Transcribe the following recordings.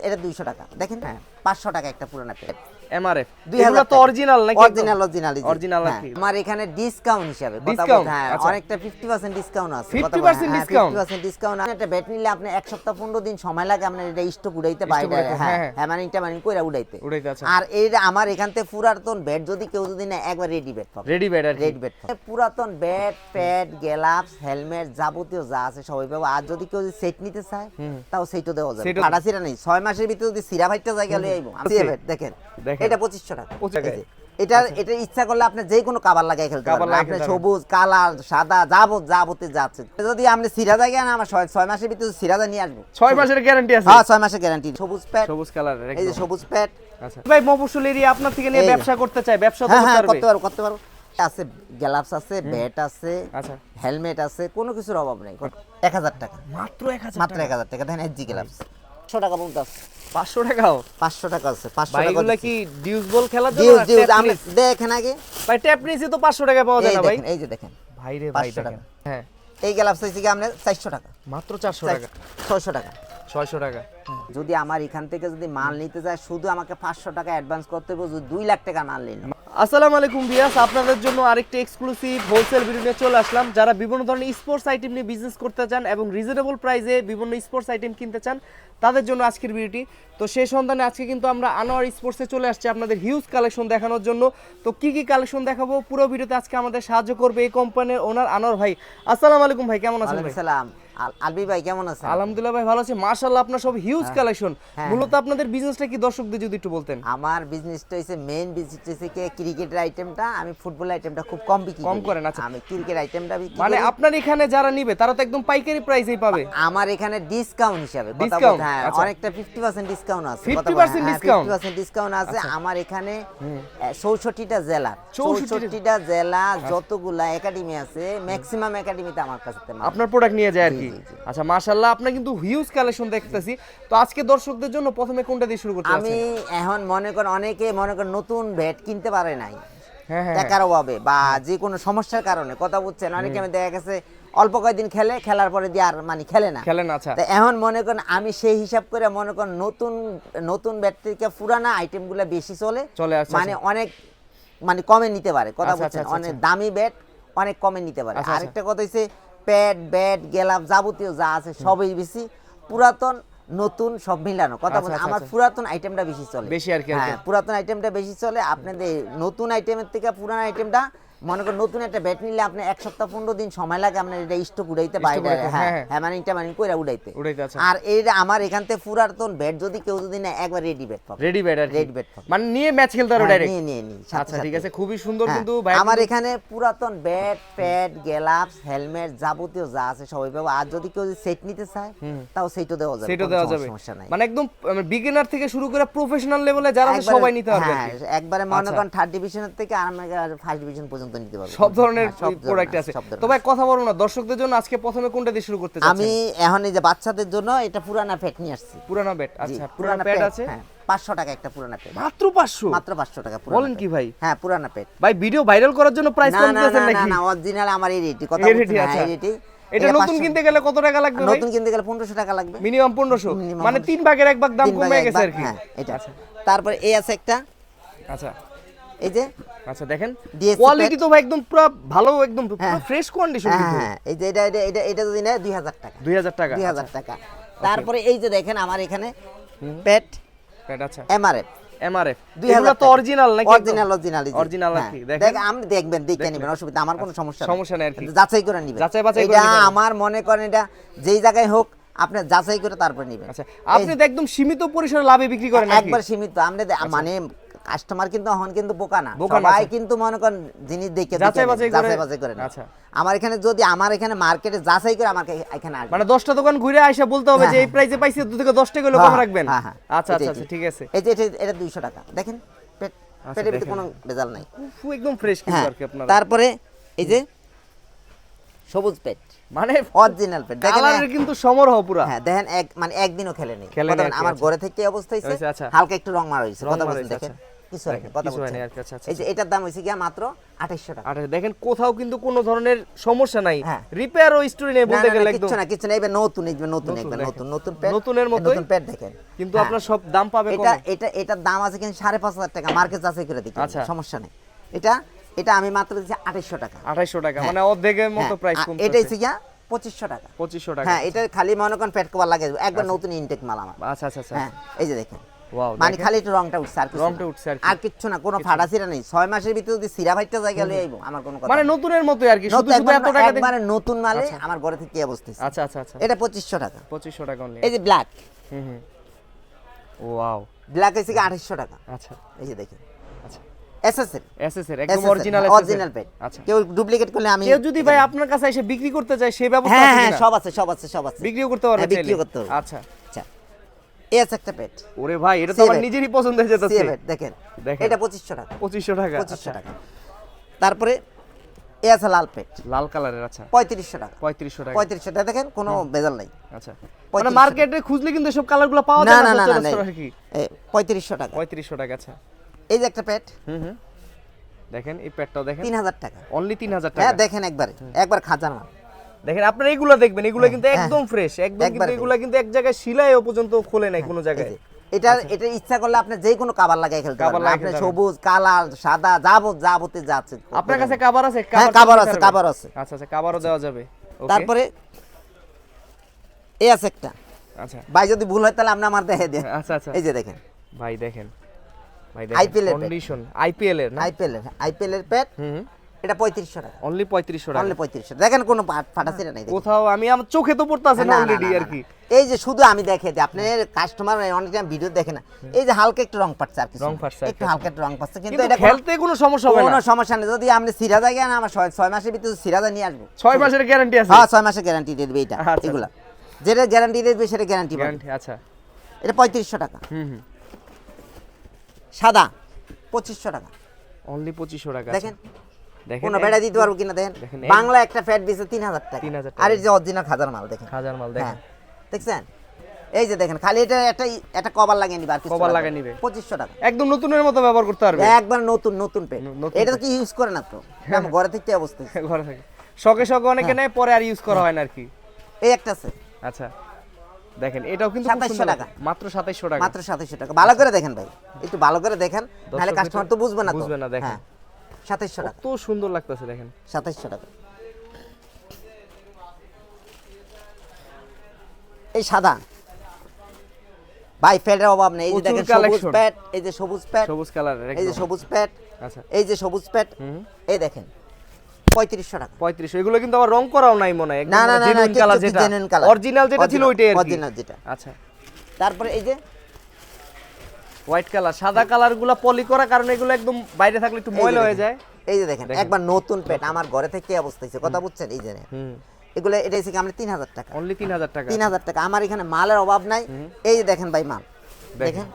এটা 200 টাকা দেখেন, হ্যাঁ 500 টাকা একটা পুরোনো প্লেট এমআরএফ। এগুলো তো অরিজিনাল নাকি? অরিজিনাল অরিজিনাল নাকি? আমার এখানে ডিসকাউন্ট হিসাবে কথা Discount? বলতে, হ্যাঁ আচ্ছা। অনেকটা 50% ডিসকাউন্ট আছে। 50% discount? 50% ডিসকাউন্ট। একটা ব্যাট নিলে আপনি এক সপ্তাহ 15 দিন সময় লাগে আপনার এটা স্টক উড়াইতে বাইরে, উড়াইতে, হ্যাঁ হ্যাঁ। হ্যাঁ মানে ইটা মানে কইরা উড়াইতে। আচ্ছা। আর এই আমার এখান থেকে পুরাতন ব্যাট যদি কেউ যদি না একবার রেডি ব্যাট পাবে, রেডি ব্যাট আর কি? রেডি ব্যাট পুরাতন ব্যাট প্যাড গ্লাভস হেলমেট যাবতীয় যা আছে সবই পাবো। আর যদি কেউ সেট নিতে চায় তাও সেটও দেওয়া যাবে। সেটও- ফাটা সিরা নেই, 6 মাসের ভিতরে যদি সিরা ভাইটা জায়গা লই আইবো। দেখেন দেখেন। এটা 2500 টাকা। 25 টাকা। এই যে, এটা ইচ্ছা করলে আপনি যে কোনো কাভার লাগাই খেলতে কাভার পারবেন। লাগাই আপনি খেলতে সবুজ কালার সাদা যাবতে যাচ্ছে। যদি আপনি সিরা জায়গা না আমার 6 মাসের ভিতরে সিরাদা নিয়ে আসবো। 6 মাসের গ্যারান্টি আছে? হ্যাঁ 6 মাসের গ্যারান্টি। সবুজ প্যাড, সবুজ কালারের এই যে একদম। সবুজ প্যাড। আচ্ছা ভাই, মফস্বল এরিয়া আপনার থেকে নিয়ে এই যে। ব্যবসা করতে চাই, ব্যবসা তো হ্যাঁ করতে হ্যাঁ পারবে? করতে পারো আছে, গ্লাভস আছে, ব্যাট আছে, আচ্ছা। হেলমেট আছে, কোনো কিছুর অভাব নেই। 1000 টাকা, মাত্র 1000 মাত্র 1000 টাকা। দেখেন এসজি গ্লাভস 100 টাকা বলতে আছে। 500 টাকাও? 500 টাকা আছে, 500 ভাই টাকা। এগুলা কি ডিউস বল খেলার জন্য? ডিউজ ডিউজ আমরা দেখেন আগে। ভাই ট্যাপ নিছি তো 500 টাকা পাওয়া যায় এই না ভাই? দেখেন, এই যে দেখেন ভাই রে ভাই 500 দেখেন। টাকা। হ্যাঁ এই গ্লাভস হইছে কি আমরা 400 টাকা, মাত্র 400 টাকা, 600 টাকা। 600 টাকা। যদি আমার এখান থেকে যদি মাল নিতে যায় শুধু আমাকে 500 টাকা অ্যাডভান্স করতে হবে। যদি 2 লাখ টাকা মাল নিন। আসসালামু আলাইকুম ভিউয়ার্স, আপনাদের জন্য আরেকটি এক্সক্লুসিভ হোলসেল ভিডিও নিয়ে চলে আসলাম। যারা বিভিন্ন ধরনের স্পোর্টস আইটেম নিয়ে বিজনেস করতে চান এবং রিজনেবল প্রাইসে বিভিন্ন স্পোর্টস আইটেম কিনতে চান, তাদের জন্য আজকের ভিডিওটি। তো সেই সন্ধানে আজকে কিন্তু আমরা আনোয়ার স্পোর্টসে চলে আসছি আপনাদের হিউজ কালেকশন দেখানোর জন্য। তো কি কি কালেকশন দেখাবো পুরো ভিডিওতে আজকে আমাদের সাহায্য করবে এই কোম্পানির ওনার আনোয়ার ভাই। আসসালামু আলাইকুম ভাই, কেমন আছেন ভাই? সালাম আলবি ভাই, কেমন আছেন? আলহামদুলিল্লাহ ভাই, ভালো আছি মাশাআল্লাহ। আপনার সব হিউজ কালেকশন। মূলত আপনাদের বিজনেসটা কি দর্শকদের যদি একটু বলতেন। আমার বিজনেসটা হইছে মেইন বিজনেস হইছে কি ক্রিকেটের আইটেমটা। আমি ফুটবল আইটেমটা খুব কম বিক্রি কম করি। করেন, আচ্ছা। আমি ক্রিকেট আইটেমটা বিক্রি মানে করি। আপনার এখানে যারা নিবে তারা তো একদম পাইকারি প্রাইসেই পাবে। আমার এখানে ডিসকাউন্ট হিসাবে কথা Discount? বলতে, হ্যাঁ আচ্ছা। অনেকটা 50% ডিসকাউন্ট আছে। 50% discount? 50% ডিসকাউন্ট আছে। আমার এখানে 64টা জেলা, 64 64টা জেলা যতগুলা একাডেমি আছে ম্যাক্সিমাম একাডেমিতে আমার কাছে আপনার প্রোডাক্ট নিয়ে যায় আর কি। জি, জি। আচ্ছা মাশাআল্লাহ, আপনার কিন্তু হিউজ কালেকশন দেখতেছি। তো আজকে দর্শকদের জন্য প্রথমে কোনটা দিয়ে শুরু করতে আমি যাচ্ছেন? এখন মনে করেন অনেকে মনে করেন নতুন ব্যাট কিনতে পারে নাই হ্যাঁ হ্যাঁ টাকার অভাবে বা যে কোনো সমস্যার কারণে কথা বুঝছেন। অনেকে আমি দেখা গেছে অল্প কয়েকদিন খেলার পরে দিয়ে আর মানে খেলে না। খেলেন, আচ্ছা। তা এখন মনে করেন আমি সেই হিসাব করে মনে করেন নতুন ব্যাট থেকে পুরানা আইটেমগুলো বেশি চলে আসছে, মানে অনেক মানে কমে নিতে পারে কথা আচ্ছা, বুঝছেন। আচ্ছা, অনেক দামি ব্যাট অনেক কমে নিতে পারে। আচ্ছা, আচ্ছা। আরেকটা কথা হচ্ছে প্যাড ব্যাট গ্লাভ যাবতীয় যা আছে সবই বেশি পুরাতন নতুন সব মিলানো কথা আচ্ছা, বলছেন। আচ্ছা, আমার আচ্ছা। পুরাতন আইটেমটা বেশি চলে, বেশি আর কি, হ্যাঁ পুরাতন আইটেমটা বেশি চলে। আপনাদের নতুন আইটেমের থেকে পুরানো আইটেমটা মনে করেন নতুন একটা ব্যাট নিলে আপনি এক সপ্তাহ 15 দিন সময় লাগে আপনার এটা স্টক উড়াইতে বাইরে, উড়াইতে, হ্যাঁ হ্যাঁ। হ্যাঁ মানে এটা মানে কইরা উড়াইতে। আচ্ছা। আর এই আমার এখান থেকে পুরাতন ব্যাট যদি কেউ যদি না একবার রেডি ব্যাট পাবে, রেডি ব্যাট আর কি? রেডি ব্যাট পাবে। মানে নিয়ে ম্যাচ খেলতে পারো হ্যাঁ, ডাইরেক্ট? নিয়ে সাথে আচ্ছা ঠিক সাথে। আছে, খুবই সুন্দর হ্যাঁ, কিন্তু ভাই। আমার এখানে পুরাতন ব্যাট প্যাড গ্লাভস হেলমেট যাবতীয় যা আছে সবই পাবো। আর যদি কেউ সেট নিতে চায় তাও সেটও দেওয়া যাবে, সেটা কোনো দেওয়া যাবে। সমস্যা নাই। মানে একদম বিগিনার থেকে সব ধরে প্রফেশনাল লেভেলে যারা আছে একবারে- সবাই নিতে পারবে আর হ্যাঁ, কি? একবারে মনে আচ্ছা। করেন থার্ড ডিভিশনের থেকে আর ফার্স্ট ডিভিশন পর্যন্ত নিতে পারবে। সব ধরনের হ্যাঁ, সব ধরনের, প্রোডাক্ট আছে। সব ধরনের। তো ভাই কথা বলবো না, দর্শকদের জন্য আজকে প্রথমে কোনটা দিয়ে শুরু করতে যাচ্ছেন? আমি এখন এই যে বাচ্চাদের জন্য এটা পুরানা প্যাড নিয়ে আসছি। পুরানা ব্যাট, জি, আচ্ছা পুরানা প্যাড আছে। হ্যাঁ 500 টাকা একটা পুরানা প্যাড, মাত্র 500? মাত্র 500 টাকা পুরানা বলেন প্যাড। কি ভাই? হ্যাঁ পুরানা প্যাড। ভাই ভিডিও ভাইরাল করার জন্য প্রাইস না কম না দিয়েছেন না নাকি? না অরিজিনাল আমার এই রেটই কথা এই বলছি। রেটই, হ্যাঁ আচ্ছা। এই রেটই। এটা নতুন কিনতে গেলে কত টাকা লাগবে ভাই? নতুন কিনতে গেলে 1500 টাকা লাগবে, মিনিমাম 1500, Minimum মানে 1500 তিন ভাগের এক ভাগ দাম 3 কমে ভাগে গেছে এক আর ভাগ, কি। হ্যাঁ এটা। তারপরে এই আছে একটা, আচ্ছা এই যে আচ্ছা দেখেন DSC কোয়ালিটি প্যাড। তো ভাই একদম পুরো ভালো, একদম পুরো হ্যাঁ। ফ্রেশ কন্ডিশন হ্যাঁ কিন্তু। হ্যাঁ এই যে এটা যদি নেয় 2000 টাকা, 2000 টাকা। 2000 টাকা। তারপরে এই যে দেখেন আমার এখানে প্যাড প্যাড, আচ্ছা এমআরএফ এমআরএফ। 2000 এগুলো তো টাকা। অরিজিনাল নাকি? অরিজিনাল আর কি দেখেন। দেখ আপনি দেখবেন দেখে নেবেন, অসুবিধা আমার কোনো সমস্যা সমস্যা নেই আর কি। যাচাই করে নেবেন, যাচাই বাছাই করে এটা নিবেন। আমার মনে করেন এটা যেই জায়গায় হোক আপনি যাচাই করে তারপর নেবেন। আচ্ছা আপনি তো একদম সীমিত পরিসরে লাভে বিক্রি করেন নাকি? একবার সীমিত আপনি মানে কাস্টমার কিন্তু এখন কিন্তু বোকা না, বোকা না, সবাই আচ্ছা। কিন্তু মনে করেন জিনিস দেখে যাচাই বাছাই করে না। আচ্ছা। আমার এখানে মার্কেটে যাচাই করে আমাকে এখানে আসবে। মানে 10টা দোকান ঘুরে আইসা বলতে হবে যে এই প্রাইসে পাইছি, দু থেকে 10 টাকা হলো কম রাখবেন। হ্যাঁ, হ্যাঁ, আচ্ছা আচ্ছা এটাই, আচ্ছা ঠিক আছে। এই যে এটা 200 টাকা দেখেন পেটের ভিতরে দেখেন। কোনো ভেজাল নাই। উফ, একদম ফ্রেশ কিন্তু হ্যাঁ আর কি আপনারা। তারপরে এই যে সবুজ পেট মানে অরিজিনাল পেট দেখেন। কালারের কিন্তু সমারোহ পুরা। হ্যাঁ দেখেন একদিনও খেলেনি খেলেনি কথা বলেন, আর কি, আমার আচ্ছা। ঘরে থেকে অবস্থা হয়েছে হয়েছে, আচ্ছা। হালকা একটু রং মারা হয়েছে রং কথা মারা বলেন হয়েছে, দেখেন। আচ্ছা। কিছু হয়নি, কথা কিছু হয়নি বলছেন। আর কি, আচ্ছা, আচ্ছা, এই যে এটার দাম হইছে কি মাত্র 2800 টাকা। আর দেখেন কোথাও কিন্তু কোনো ধরনের সমস্যা নাই, হ্যাঁ। রিপেয়ার ও হিস্টরি নেই না, বলতে না, গেলে না, একদম কিচ্ছু না, কিচ্ছু না, এবার নতুন, এই যে নতুন, নতুন একবার দেখেন। নতুন, নতুন প্যাড, নতুনের মতোই। নতুন প্যাড দেখেন। কিন্তু হ্যাঁ। আপনার সব দাম পাবে এটা কমে। এটার দাম আছে কিন্তু 5,500 টাকা, মার্কেট যাচাই করে দিতে হবে, আচ্ছা। সমস্যা নেই। এটা আমি মাত্র দিচ্ছি 2800 টাকা। 2800 টাকা, হ্যাঁ। মানে অর্ধেকের মতো হ্যাঁ, প্রাইস আর কম। এটা হচ্ছে গিয়া 2500 টাকা। 2500 টাকা। হ্যাঁ, এটা খালি মনে করেন প্যাড কভার লাগে, একবার নতুন ইনটেক মাল আমার। আচ্ছা আচ্ছা আচ্ছা, হ্যাঁ, এই যে দেখেন, ওয়াও, মানে খালি একটু রংটা উঠছে, আর কিছু রংটা না। উঠছে আর কি। আর কিচ্ছু না, কোনো ফাটা ছিঁড়া নেই। 6 মাসের ভিতরে যদি সিরা ভাইটা জায়গা লই আইবো, আমার কোনো কথা মানে নেই। নতুনের মতোই আর কি, শুধু নতুন শুধু এত টাকা দিয়ে। একবারে নতুন মালে আমার ঘরে থেকে কি অবস্থা হইছে। আচ্ছা আচ্ছা আচ্ছা, এটা 2500 টাকা। 2500 টাকা অনলি। এই যে ব্ল্যাক, হুম হুম, ওয়াও, ব্ল্যাক হচ্ছে কি 2800 টাকা। আচ্ছা এই যে দেখেন, আচ্ছা, এসএসএর, এসএস এর একদম অরিজিনাল অরিজিনাল প্যাড। আচ্ছা, কেউ ডুপ্লিকেট করলে আমি, কেউ যদি ভাই আপনার কাছে এসে বিক্রি করতে চায় সেই ব্যবস্থা হ্যাঁ আছে হ্যাঁ, কিনা? সব আছে, সব আছে, সব আছে। বিক্রিও করতে পারবে হ্যাঁ, বিক্রিও চাইলে? করতে পারবে। আচ্ছা, আচ্ছা, এই আছে একটা প্যাড, ওরে ভাই এটা তো সি আমার প্যাড। নিজেরই পছন্দ হয়ে যেতেছে। সি প্যাড দেখেন, দেখেন। এটা 2500 টাকা। 2500 টাকা। 2500 টাকা। তারপরে এই আছে লাল প্যাড, লাল কালারের, আচ্ছা, 3500 টাকা। 3500 টাকা। 3500 টাকা দেখেন, কোনো ভেজাল নাই। আচ্ছা, 3500 মানে মার্কেটে খুঁজলে কিন্তু সব কালারগুলো পাওয়া না যায় না না না না, সচরাচর আর কি। 3500 টাকা। 3500 টাকা, আচ্ছা। এই যে একটা প্যাড, হুম হুম, দেখেন এই প্যাডটাও দেখেন, 3000 টাকা। অনলি 3000 হ্যাঁ, টাকা। দেখেন একবার খাজার মাল। দেখেন আপনারা এগুলো দেখবেন, এগুলো কিন্তু হ্যাঁ, একদম ফ্রেশ, একদম একবার কিন্তু এগুলো কিন্তু এক জায়গায় শিলায়ও পর্যন্ত খোলে নাই কোনো এই জায়গায়। যে, এটা ইচ্ছা করলে আপনি যে কোনো কাভার লাগাই খেলতে কাভার পারবেন। লাগাই আপনি খেলতে সবুজ, কালা, সাদা, যাবতীয় যা আছে। আপনার কাছে কভার আছে? হ্যাঁ, cover কাভার দিতে আছে, পারবেন? কাভার আছে। আচ্ছা আচ্ছা, কভারও দেওয়া যাবে। ওকে, তারপরে এই আছে একটা, আচ্ছা ভাই যদি ভুল হয় তাহলে আপনি আমার দেখে দেন। আচ্ছা আচ্ছা, এই যে দেখেন, ভাই দেখেন, ভাই IPL এর কন্ডিশন আইপিএল এর না? আইপিএল এর প্যাড, হুম, এটা 3500 টাকা। অনলি 3500 টাকা। অনলি 3500 দেখেন, কোনো ফাটা ছিঁড়া নাই দেখেন। কোথাও আমি আমার চোখে তো পড়তাছে না না, না, অলরেডি না, আর না, কি। এই যে শুধু আমি দেখে দিই, আপনার কাস্টমার অনেক টাইম ভিডিও দেখে না, এই যে হালকা একটু রং পাচ্ছে, আর কিছু রং না। পাচ্ছে আর একটু কি। হালকা একটু রং পাচ্ছে, কিন্তু কিন্তু এটা খেলতে কোনো সমস্যা হবে কোনো না। সমস্যা নেই। যদি আপনি সিরা জায়গায় না, আমার 6 মাসের ভিতরে সিরাজা নিয়ে আসবো। 6 মাসের গ্যারান্টি আছে? হ্যাঁ, 6 মাসের গ্যারান্টি দিয়ে দেবে এটা। আচ্ছা। এগুলা যেটা গ্যারান্টি দেবে সেটা গ্যারান্টি পাবে। গ্যারান্টি, আচ্ছা। এটা 3500 টাকা। হুম হুম, সাদা 2500 টাকা। অনলি 2500 টাকা। দেখেন, দেখেন কোনো বেড়া দিতে পারবো কিনা দেখেন। দেখেন, বাংলা একটা ফ্যাট দিছে 3000 টাকা। 3000 টাকা। আর এই যে অরিজিনাল খাজার মাল দেখেন, হাজার মাল হ্যাঁ, দেখেন, দেখছেন? এই যে দেখেন, খালি এটা একটা কভার লাগিয়ে নিবে, আর কিছু কভার লাগবে লাগিয়ে না। নিবে। 2500 টাকা। একদম নতুনের মতো ব্যবহার করতে পারবে। একবার নতুন পেট। নতুন এটা তো কি ইউজ করে না তো, আমার ঘরে থেকে অবস্থা। ঘরে থাকে শখে শখে অনেকে হ্যাঁ। নেয়, পরে আর ইউজ করা হয় না আর কি। এই একটা আছে আচ্ছা, দেখেন এটাও কিন্তু খুব 2700 সুন্দর টাকা। মাত্র 2700 টাকা। মাত্র 2700 টাকা। ভালো করে দেখেন ভাই, একটু ভালো করে দেখেন, নাহলে দর্শক কাস্টমার তো বুঝবে না তো। বুঝবে না, দেখেন। হ্যাঁ, 2700 টাকা। কত সুন্দর লাগতেছে দেখেন। 2700 টাকা। এই সাদা ভাই, প্যাডের অভাব নেই। এই যে প্রচুর দেখেন সবুজ collection। প্যাড, এই যে সবুজ প্যাড, সবুজ কালারের এই যে একদম। সবুজ প্যাড, আচ্ছা, এই যে সবুজ প্যাড, হুম, এই দেখেন 3500 টাকা। 3500। এগুলো কিন্তু আবার রং করাও নাই মনে হয়, না না না, জেনুইন কালার যেটা, জেনুইন কালার, অরিজিনাল যেটা ছিল ওইটাই আর কি। অরিজিনাল যেটা। আচ্ছা, তারপরে এই যে হোয়াইট কালার, সাদা কালারগুলো পলি করা, কারণ এগুলো একদম বাইরে থাকলে একটু এই যে ময়লা হয়ে দেখেন, যায়। এই যে দেখেন, দেখেন। একবার নতুন প্যাড, আমার ঘরে থেকে কি অবস্থা হয়েছে, কথা বুঝছেন? এই যে হুম, এগুলো, এটা হচ্ছে কি আমরা 3000 টাকা। অনলি 3000 টাকা। 3000 টাকা। আমার এখানে মালের অভাব নাই। এই যে দেখেন ভাই মাল, দেখেন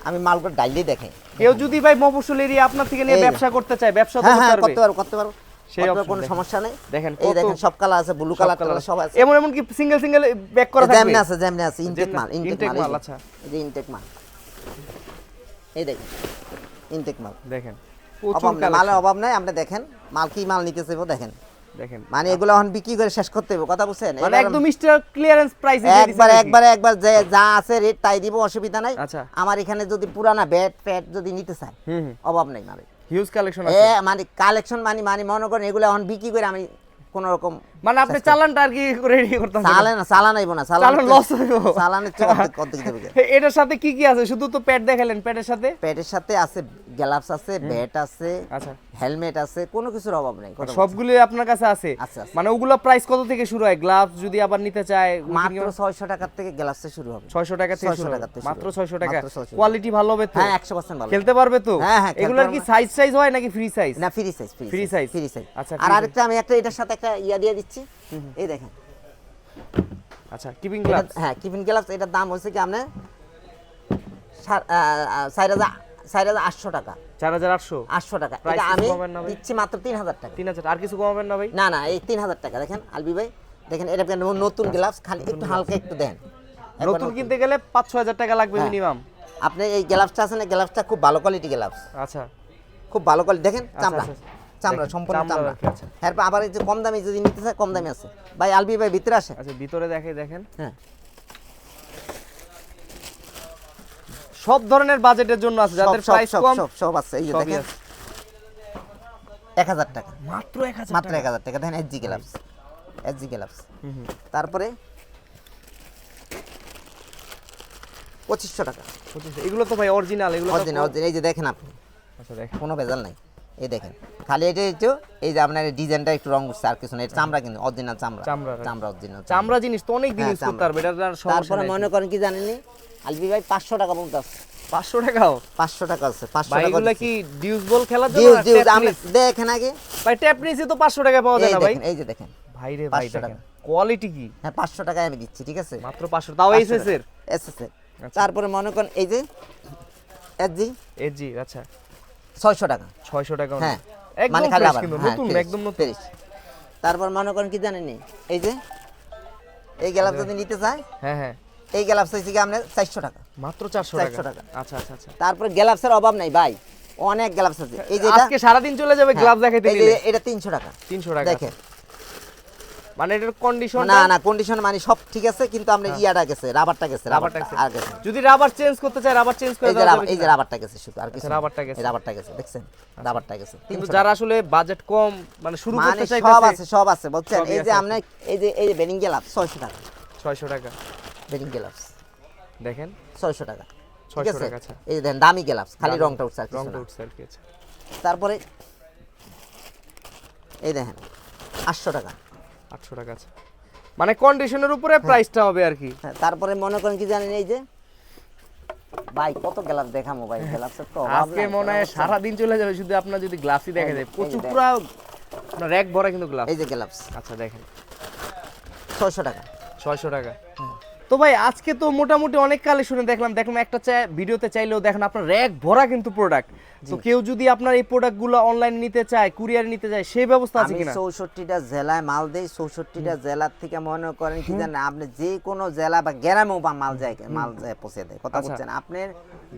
আমি মালগুলো ডাইলি দেখেন। কেউ যদি ভাই মফস্বল এরিয়া আপনার থেকে নিয়ে এই যে। ব্যবসা করতে চায়, ব্যবসা তো হ্যাঁ করতে হ্যাঁ, পারবে। করতে পারবো সেই option কোনো দেখেন। সমস্যা নেই। দেখেন এই কত দেখেন, সব কালার আছে, ব্লু কালার সব আছে। এমন এমন কি সিঙ্গেল সিঙ্গেল ব্যাক করা থাকবে? যেমনি আছে ইনটেক মাল, ইনটেক মাল, মাল, আচ্ছা। এই যে ইনটেক মাল, এই দেখেন ইনটেক মাল। দেখেন অভাব প্রচুর নাই, মালের কালেকশন। অভাব নাই। আপনি দেখেন মাল কি মাল নিতে চাইবো, দেখেন দেখেন মানে এগুলো এখন বিক্রি করে শেষ করতে হবে, কথা বুঝছেন? মানে এবার একদম স্টার ক্লিয়ারেন্স প্রাইসে দিয়ে দিছেন নাকি? একবার যে যা আছে রেট তাই দিব, অসুবিধা নাই। আচ্ছা। আমার এখানে যদি পুরানা ব্যাট প্যাট যদি নিতে চায়, হুম হুম, অভাব নাই মানে। হিউজ কালেকশন এ আছে। মানে কালেকশন মানে মনে করেন এগুলো এখন বিক্রি করে আমি কোন রকম মানে আপনি চালানটা আর কি রেডি করতেছেন? চালান আইবো না, চালান লস হইবো। চালানের চেয়ে কত দিতে হবে। এটার সাথে কি কি আছে? শুধু তো প্যাড দেখালেন, প্যাডের সাথে প্যাটের সাথে আছে গ্লাভস আছে, ব্যাট আছে, আচ্ছা, হেলমেট আছে, কোনো কিছুর অভাব নেই। কথা বলছি। সবগুলো আপনার কাছে আছে? আছে, আছে। মানে ওগুলো প্রাইস কত থেকে শুরু হয়? গ্লাভস যদি আবার নিতে চায় মাত্র 600 টাকার থেকে গ্লাভসে শুরু হবে। 600 টাকা থেকে 600 শুরু টাকা হবে? থেকে মাত্র শুরু। 600 টাকা। মাত্র 600 কোয়ালিটি ভালো হবে তো? হ্যাঁ, 100% ভালো। খেলতে পারবে তো? হ্যাঁ, হ্যাঁ, খেলতে এগুলোর কি পারবে। সাইজ হয় নাকি ফ্রি সাইজ? না, free size, Free size? Free size. আচ্ছা, আর free আরেকটা আমি একটা এটার সাথে একটা ইয়া দিয়ে দিচ্ছি, এই দেখেন। আচ্ছা, কিপিং গ্লাভস। হ্যাঁ, কিপিং গ্লাভস, এটার দাম হচ্ছে কি আপনার 4800 টাকা। 4800? 800 টাকা। Price এটা কিছু আমি কমাবেন না ভাই? দিচ্ছি মাত্র 3000 টাকা। 3000। আর কিছু কমাবেন না ভাই? না না, এই 3000 টাকা। দেখেন আলবি ভাই, দেখেন এটা নতুন গ্লাভস, খালি একটু হালকা একটু দেন। একবার নতুন কিনতে গেলে 5-6000 টাকা লাগবে হ্যাঁ। মিনিমাম। আপনি এই গ্লাভসটা আছে না, গ্লাভসটা খুব ভালো কোয়ালিটি গ্লাভস, আচ্ছা খুব ভালো কোয়ালিটি। দেখেন চামড়া, আচ্ছা, চামড়া দেখেন, সম্পূর্ণ চামড়া চামড়া। রাখে, আচ্ছা। এরপর আবার এই যে কম দামি যদি নিতে চায়, কম দামি আছে ভাই। আলবি ভাই ভিতরে আসে। আচ্ছা ভিতরে দেখেন হ্যাঁ, সব ধরনের বাজেটের জন্য আছে, যাদের সব প্রাইস সব কম সব সব আছে। এই যে সবই দেখেন আছে। 1000 টাকা, মাত্র 1000 মাত্র 1000 টাকা। দেখেন এসজি গ্লাভস, এসজি গ্লাভস। তারপরে 2500 টাকা। এগুলো তো ভাই অরিজিনাল, এগুলো তো অরিজিনাল অরিজিনাল। এই যে দেখেন আপনি, আচ্ছা দেখেন কোনো ভেজাল নাই। এই দেখেন খালি এটা একটু, এই যে আপনার ডিজাইনটা একটু রং উঠছে, আর কিছু না। এটা চামড়া, কিন্তু অরিজিনাল চামড়া, চামড়া, চামড়া অরিজিনাল। চামড়া জিনিস তো অনেক দিন হ্যাঁ, ইউজ করতে পারবে, এটা আর সমস্যা তারপরে নাই। মনে করেন কি জানেননি, আলবি ভাই 500 টাকা পর্যন্ত আছে। 500 টাকাও 500 টাকা আছে, 500 ভাই? টাকা এগুলা দিচ্ছি। কি ডিউস বল খেলার জন্য ডিউজ না ডিউজ ট্যাপ আপনি নিস? দেখেন আগে। ভাই ট্যাপ নিসে তো 500 টাকা পাওয়া যায় এই না ভাই? দেখেন, এই যে দেখেন, ভাই রে ভাই 500 দেখেন টাকা। কোয়ালিটি কি, হ্যাঁ 500 টাকায় আমি দিচ্ছি, ঠিক আছে? মাত্র 500, তাও 500 এসএস এর। এসএস এর। তারপরে মনে করেন এই যে এসজি এজি, আচ্ছা 600 টাকা। 600 টাকা হ্যাঁ, একদম মানে খালি ফ্রেশ, আবার, কিন্তু হ্যাঁ, নতুন, fresh, একদম নতুন। fresh। তারপর মনে করেন কি জানেননি, এই যে এই গ্লাভস যদি নিতে চায়, হ্যাঁ হ্যাঁ এই গ্লাভস হচ্ছে কি আপনার 400 টাকা। মাত্র 400 400 টাকা। টাকা। আচ্ছা আচ্ছা আচ্ছা। তারপরে গ্লাভসের অভাব নাই ভাই, অনেক গ্লাভস আছে। এই যে এটা, আজকে সারা দিন চলে যাবে হ্যাঁ, গ্লাভস দেখাইতে এই যে নিলে। এটা 300 টাকা। 300 টাকা। দেখেন, মানে এটার কন্ডিশন না না কন্ডিশন মানে সব ঠিক আছে, কিন্তু আমরা ইয়াটা গেছে, রাবারটা গেছে, রাবারটা রাবারটা গেছে। আর গেছে। যদি রাবার চেঞ্জ করতে চায় রাবার চেঞ্জ করে এই যে দেওয়া যাবে এই যে কিনা? রাবারটা গেছে শুধু, আর কিছু আচ্ছা, না। রাবারটা গেছে। এই রাবারটা গেছে, দেখছেন রাবারটা গেছে। কিন্তু 300 যারা আসলে বাজেট কম, মানে শুরু মানে করতে সব চাইতেছে, আছে, সব আছে বুঝছেন। সবই এই যে আছে। আমরা এই যে বেডিং গ্লাভস 600 টাকা, 600 টাকা। বেডিং গ্লাভস দেখেন 600 টাকা, ঠিক 600 আছে? টাকা, আচ্ছা। এই যে দেন দামি গ্লাভস, খালি দামি, রংটা উঠছে, আর কিছু রংটা না। উঠছে আর কি, আচ্ছা। তারপরে এই দেখেন 800 টাকা। 800 টাকা, আচ্ছা। মানে কন্ডিশনের উপরে প্রাইসটা হবে আর কি। হ্যাঁ, তারপরে মনে করেন কি জানেন, এই যে ভাই কত গ্লাভস দেখামো ভাই, গ্লাভসের তো অভাব আজকে নাই। মনে হয় সারা দিন চলে যাবে শুধু আপনার যদি গ্লাসই দেখা যায়, এই যে প্রচুর দেখেন। পুরো আপনার র‍্যাক ভরা কিন্তু গ্লাস। এই যে গ্লাভস আচ্ছা দেখেন 600 টাকা। 600 টাকা। তো ভাই আজকে তো মোটামুটি অনেক কালেকশনে দেখলাম একটা ভিডিওতে চাইলেও দেখেন আপনার র‍্যাক ভরা কিন্তু প্রোডাক্ট। তো কেউ যদি আপনার এই প্রোডাক্টগুলো অনলাইনে নিতে চায়, কুরিয়ারে নিতে চায়, সেই ব্যবস্থা আছে আমি কিনা? 64টা জেলায় মাল দেই। 64টা জেলার থেকে মনে করেন কি জানেন, আপনি যে কোনো জেলা বা গ্রামেও বা মাল যায় পৌঁছে দেয়। কথা আচ্ছা। বলছেন, আপনার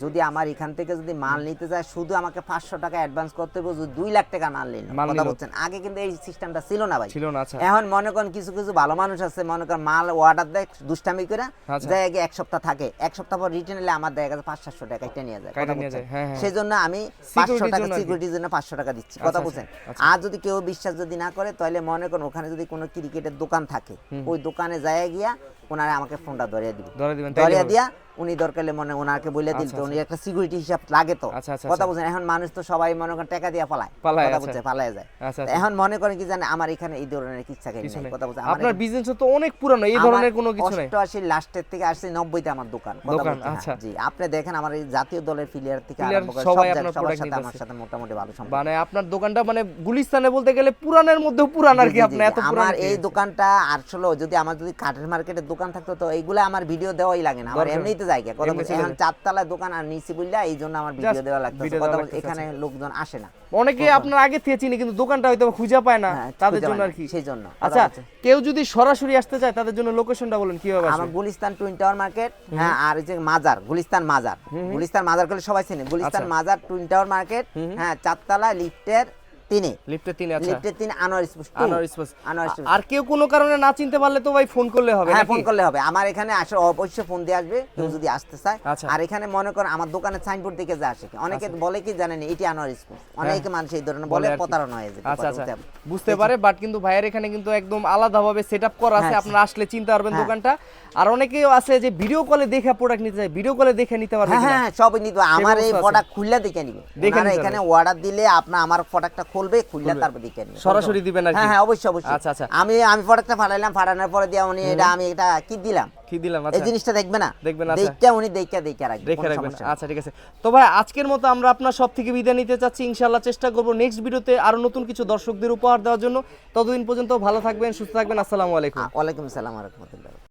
যদি আমার এখান থেকে যদি মাল নিতে যায়, শুধু আমাকে 500 টাকা অ্যাডভান্স করতে হবে, যদি 2 লাখ টাকা মাল নিন। মাল কথা নিলো। বলছেন, আগে কিন্তু এই সিস্টেমটা ছিল না ভাই। ছিল না, আচ্ছা। এখন মনে করেন কিছু কিছু ভালো মানুষ আছে, মনে করেন মাল অর্ডার দেয় দুষ্টামি করে, আচ্ছা। যায় আগে 1 সপ্তাহ থাকে, 1 সপ্তাহ পর রিটার্ন এলে আমার দেখা গেছে 500-700 টাকা এটা নিয়ে যায়। কাইটা কথা নিয়ে বলছেন, যায়, হ্যাঁ, হ্যাঁ। সেই জন্য আমি Security 500 টাকা জন্য আর কি। সিকিউরিটির জন্য 500 টাকা দিচ্ছি। আচ্ছা, কথা আচ্ছা, বলছেন। আচ্ছা। আর যদি কেউ বিশ্বাস যদি না করে, তাহলে মনে করেন ওখানে যদি কোনো ক্রিকেটের দোকান থাকে, ওই দোকানে যায় গিয়া ওনারা আমাকে ফোনটা ধরিয়ে দিবে, ধরে দিবেন, তাইলে ধরিয়ে হবে। দিয়া উনি দরকার হলে মনে ওনাকে বলে দিল, আচ্ছা, তো উনি একটা সিকিউরিটি হিসাব লাগে তো। আচ্ছা, আচ্ছা, কথা আচ্ছা। বলছেন, এখন মানুষ তো সবাই মনে করেন টাকা দিয়ে পালায়, পালায়, কথা আচ্ছা। বলছে পালায় যায়। আচ্ছা, তো আচ্ছা। এখন মনে করেন কি জানে, আমার এখানে এই ধরনের কিচ্ছা খাই কিছু নাই। নেই। কথা বলছে, আপনার বিজনেস তো অনেক পুরানো, এই ধরনের কোনো কিছু নাই। 88 লাস্টের থেকে আসছে 90তে আমার দোকান। কথা দোকান, বলছেন, আচ্ছা। জি আপনি দেখেন আমার এই জাতীয় দলের প্লেয়ার থেকে Player আরম্ভ করে সবাই সব আপনার সবার product সাথে আমার নিতেছে। সাথে মোটামুটি ভালো সম্পর্ক। মানে আপনার দোকানটা মানে গুলিস্তানে বলতে গেলে পুরানের মধ্যেও পুরান আর জি, কি, জি, আপনি জি, এত পুরান। আমার এই দোকানটা আসলে যদি আমার যদি কাঠের মার্কেটের দোকান থাকতো, তো এইগুলা আমার ভিডিও দেওয়াই লাগে না, আমার দরকার। এমনিতে জায়গা। কথা এমনি বলছি, চলে এখন যায়। 4 তলায় দোকান আর নিচে বললা, এই জন্য আমার ভিডিও Just দেওয়া লাগতেছে। video কথা দেওয়া বলছি, লাগতেছে, এখানে লোকজন আসে না। অনেকে আপনার আগে থেকে চিনি, কিন্তু দোকানটা হয়তো খুঁজে পায় না, হ্যাঁ, তাদের খুঁজে জন্য পায় আর না, কি। সেই জন্য। কথা আচ্ছা, বলছি। কেউ যদি সরাসরি আসতে চায় তাদের জন্য লোকেশনটা বলেন কিভাবে আমার আসবে? গুলিস্তান টুইন টাওয়ার মার্কেট, হ্যাঁ, আর এই যে মাজার, গুলিস্তান মাজার, গুলিস্তান মাজার করলে সবাই চেনে। গুলিস্তান আচ্ছা। মাজার টুইন টাওয়ার মার্কেট, হ্যাঁ, 4 তলা লিফটের 3-এ, লিফটে 3, আচ্ছা। লিফটের 3 Anwar sports Anwar space. Anwar sports. আর কেউ কোনো কারণে না চিনতে পারলে তো ভাই ফোন করলে হবে হ্যাঁ, নাকি? ফোন করলে হবে। আমার এখানে আসলে অবশ্যই ফোন দিয়ে আসবে কেউ যদি আসতে চায়। আচ্ছা। আর এখানে মনে করেন আমার দোকানের সাইনবোর্ড দেখে যা আসে, অনেকে বলে কি জানেন এটি আনোয়ার স্কুল, অনেকে মানুষ এই ধরনের বলে, আর কি। প্রতারণা হয়ে যায়। আচ্ছা আচ্ছা, বুঝতে পারে। বাট কিন্তু ভাইয়ের এখানে কিন্তু একদম আলাদাভাবে সেটআপ করা আছে, হ্যাঁ, আপনারা আসলে চিনতে পারবেন হ্যাঁ। দোকানটা। আর অনেকেও আছে যে ভিডিও কলে দেখে প্রোডাক্ট নিতে চায়, ভিডিও কলে দেখে নিতে পারবে হ্যাঁ কিনা? হ্যাঁ, সবই নিতে হবে। আমার এই ব্যবস্থা আছে। প্রোডাক্ট খুললে দেখে নিবে, দেখে ওনারা নিতে এখানে হবে। অর্ডার দিলে আপনার আমার প্রোডাক্টটা খুলবে, খুললে তারপর দেখে নিবে। সরাসরি দিবেন আর কি? হ্যাঁ হ্যাঁ, অবশ্যই অবশ্যই। আচ্ছা, আচ্ছা। আমি প্রোডাক্টটা ফাটাইলাম, ফাটানোর পরে দিয়ে উনি এটা আমি এটা কি দিলাম, কি দিলাম? এই আচ্ছা, জিনিসটা দেখবে না, দেখবেন, আচ্ছা। দেখে উনি দেখে রাখবে, রেখে কোনো রাখবেন। সমস্যা নেই। আচ্ছা ঠিক আছে। তো ভাই আজকের মতো আমরা আপনার সব থেকে বিদায় নিতে চাচ্ছি। ইনশাআল্লাহ চেষ্টা করব নেক্সট ভিডিওতে আরো নতুন কিছু দর্শকদের উপহার দেওয়ার জন্য। ততদিন পর্যন্ত ভালো থাকবেন, সুস্থ থাকবেন। আসসালামু আলাইকুম। ওয়ালাইকুম আসসালাম ওয়া রাহমাতুল্লাহ।